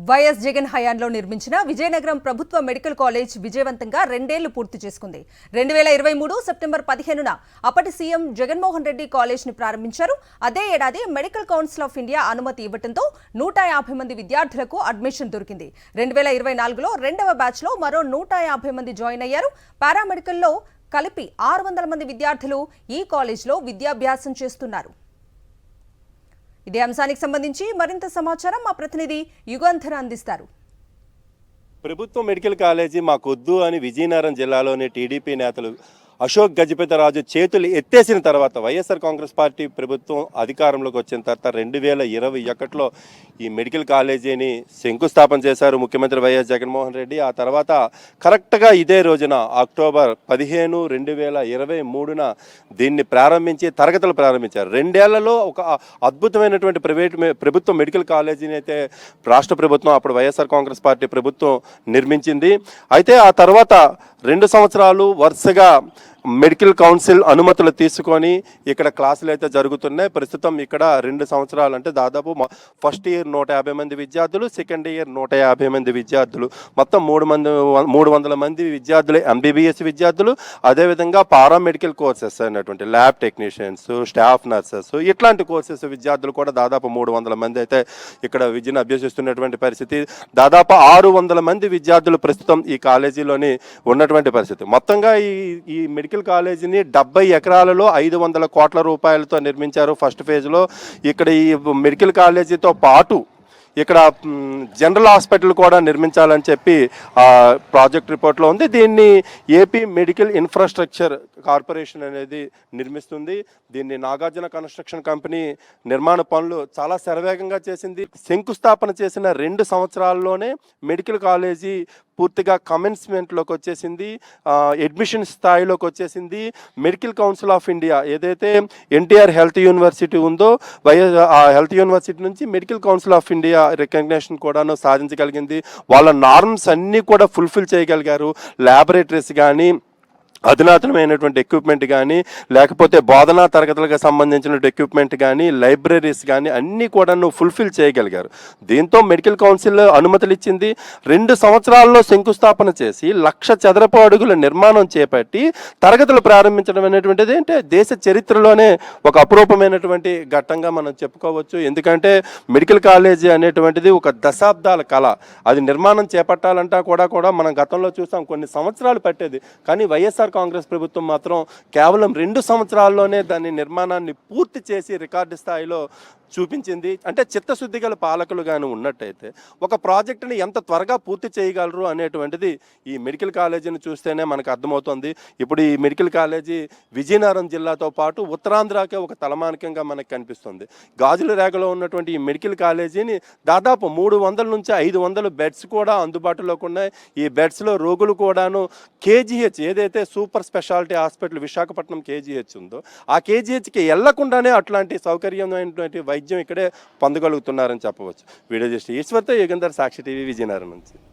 YS Jagan హయాంలో నిర్మించిన విజయనగరం ప్రభుత్వ మెడికల్ కాలేజ్ విజయవంతంగా 2 ఏళ్లు పూర్తి చేసుకుంది. 2023 సెప్టెంబర్ 15న అప్పటి సీఎం జగన్మోహన్ రెడ్డి కాలేజ్ ని ప్రారంభించారు. అదే ఏడాది మెడికల్ కౌన్సిల్ ఆఫ్ ఇండియా అనుమతి ఇవ్వడంతో 150 మంది విద్యార్థులకు అడ్మిషన్ దొరికింది. 2024లో రెండవ బ్యాచ్ లో మరో 150 మంది జాయిన్ అయ్యారు. పారామెడికల్లో కలిపి 600 మంది విద్యార్థులు ఈ కాలేజ్లో విద్యాభ్యాసం చేస్తున్నారు. ఇదే అంశానికి సంబంధించి మరింత సమాచారం మా ప్రతినిధి యుగంధర్ అందిస్తారు. ప్రభుత్వ మెడికల్ కాలేజీ మాకొద్దు అని విజయనగరం జిల్లాలోని టీడీపీ నేతలు అశోక్ గజపతిరాజు చేతులు ఎత్తేసిన తర్వాత వైఎస్ఆర్ కాంగ్రెస్ పార్టీ ప్రభుత్వం అధికారంలోకి వచ్చిన తర్వాత 2021లో ఈ మెడికల్ కాలేజీని శంకుస్థాపన చేశారు ముఖ్యమంత్రి వైఎస్ జగన్మోహన్ రెడ్డి. ఆ తర్వాత కరెక్ట్గా ఇదే రోజున అక్టోబర్ 15, 2023న దీన్ని ప్రారంభించి తరగతులు ప్రారంభించారు. 2 ఏళ్లలో ఒక అద్భుతమైనటువంటి ప్రభుత్వ మెడికల్ కాలేజీని అయితే రాష్ట్ర ప్రభుత్వం అప్పుడు వైఎస్ఆర్ కాంగ్రెస్ పార్టీ ప్రభుత్వం నిర్మించింది. అయితే ఆ తర్వాత 2 సంవత్సరాలు వరుసగా మెడికల్ కౌన్సిల్ అనుమతులు తీసుకొని ఇక్కడ క్లాసులు అయితే జరుగుతున్నాయి. ప్రస్తుతం ఇక్కడ 2 సంవత్సరాలు అంటే దాదాపు ఫస్ట్ ఇయర్ 150 మంది విద్యార్థులు, సెకండ్ ఇయర్ 150 మంది విద్యార్థులు, మొత్తం 300 మంది విద్యార్థులు ఎంబీబీఎస్ విద్యార్థులు, అదేవిధంగా పారామెడికల్ కోర్సెస్ అయినటువంటి ల్యాబ్ టెక్నీషియన్స్, స్టాఫ్ నర్సెస్ ఇట్లాంటి కోర్సెస్ విద్యార్థులు కూడా దాదాపు 300 మంది అయితే ఇక్కడ విద్యను అభ్యసిస్తున్నటువంటి పరిస్థితి. దాదాపు 600 మంది విద్యార్థులు ప్రస్తుతం ఈ కాలేజీలోని ఉన్నటువంటి పరిస్థితి. మొత్తంగా ఈ మెడికల్ కాలేజీని 70 ఎకరాలలో 500 కోట్ల రూపాయలతో నిర్మించారు ఫస్ట్ ఫేజ్లో. ఇక్కడ ఈ మెడికల్ కాలేజీతో పాటు ఇక్కడ జనరల్ హాస్పిటల్ కూడా నిర్మించాలని చెప్పి ప్రాజెక్ట్ రిపోర్ట్లో ఉంది. దీన్ని ఏపీ మెడికల్ ఇన్ఫ్రాస్ట్రక్చర్ కార్పొరేషన్ అనేది నిర్మిస్తుంది. దీన్ని నాగార్జున కన్స్ట్రక్షన్ కంపెనీ నిర్మాణ పనులు చాలా శరవేగంగా చేసింది. శంకుస్థాపన చేసిన 2 సంవత్సరాల్లోనే మెడికల్ కాలేజీ పూర్తిగా కమెన్స్మెంట్లోకి వచ్చేసింది, అడ్మిషన్ స్థాయిలోకి వచ్చేసింది. మెడికల్ కౌన్సిల్ ఆఫ్ ఇండియా ఏదైతే ఎన్టీఆర్ హెల్త్ యూనివర్సిటీ ఉందో ఆ హెల్త్ యూనివర్సిటీ నుంచి medical council of India recognition కూడాను సాధించగలిగింది. వాళ్ళ నార్మ్స్ అన్నీ కూడా ఫుల్ఫిల్ చేయగలిగారు. ల్యాబొరేటరీస్ కానీ, అధునాతనమైనటువంటి ఎక్విప్మెంట్ కానీ, లేకపోతే బోధనా తరగతులకు సంబంధించిన ఎక్విప్మెంట్ కానీ, లైబ్రరీస్ కానీ అన్నీ కూడా ఫుల్ఫిల్ చేయగలిగారు. దీంతో మెడికల్ కౌన్సిల్ అనుమతులు ఇచ్చింది. 2 సంవత్సరాల్లో శంకుస్థాపన చేసి 1,00,000 చదరపు అడుగుల నిర్మాణం చేపట్టి తరగతులు ప్రారంభించడం అనేటువంటిది అంటే దేశ చరిత్రలోనే ఒక అపురూపమైనటువంటి ఘట్టంగా మనం చెప్పుకోవచ్చు. ఎందుకంటే మెడికల్ కాలేజీ అనేటువంటిది ఒక దశాబ్దాల కళ. అది నిర్మాణం చేపట్టాలంటా కూడా మనం గతంలో చూసాం, కొన్ని సంవత్సరాలు పట్టేది. కానీ వైఎస్ఆర్ కాంగ్రెస్ ప్రభుత్వం మాత్రం కేవలం 2 సంవత్సరాల్లోనే దాని నిర్మాణాన్ని పూర్తి చేసి రికార్డు స్థాయిలో చూపించింది. అంటే చిత్తశుద్ధి గల పాలకులు కానీ ఉన్నట్టయితే ఒక ప్రాజెక్టుని ఎంత త్వరగా పూర్తి చేయగలరు అనేటువంటిది ఈ మెడికల్ కాలేజీని చూస్తేనే మనకు అర్థమవుతుంది. ఇప్పుడు ఈ మెడికల్ కాలేజీ విజయనగరం జిల్లాతో పాటు ఉత్తరాంధ్రకే ఒక తలమానికంగా మనకు కనిపిస్తుంది. గాజుల రేగలో ఉన్నటువంటి ఈ మెడికల్ కాలేజీని దాదాపు 300 నుంచి 500 బెడ్స్ కూడా అందుబాటులోకి ఉన్నాయి. ఈ బెడ్స్లో రోగులు కూడాను కేజీహెచ్ ఏదైతే super speciality hospital Visakhapatnam KGH ఉందో ఆ కేజీహెచ్కి వెళ్లకుండానే అట్లాంటి సౌకర్యమైనటువంటి వైద్యం ఇక్కడే పొందగలుగుతున్నారని చెప్పవచ్చు. వీడియో జస్ట్ ఈశ్వర్తో యుగంధర్, సాక్షి టీవీ, విజయనగరం నుంచి.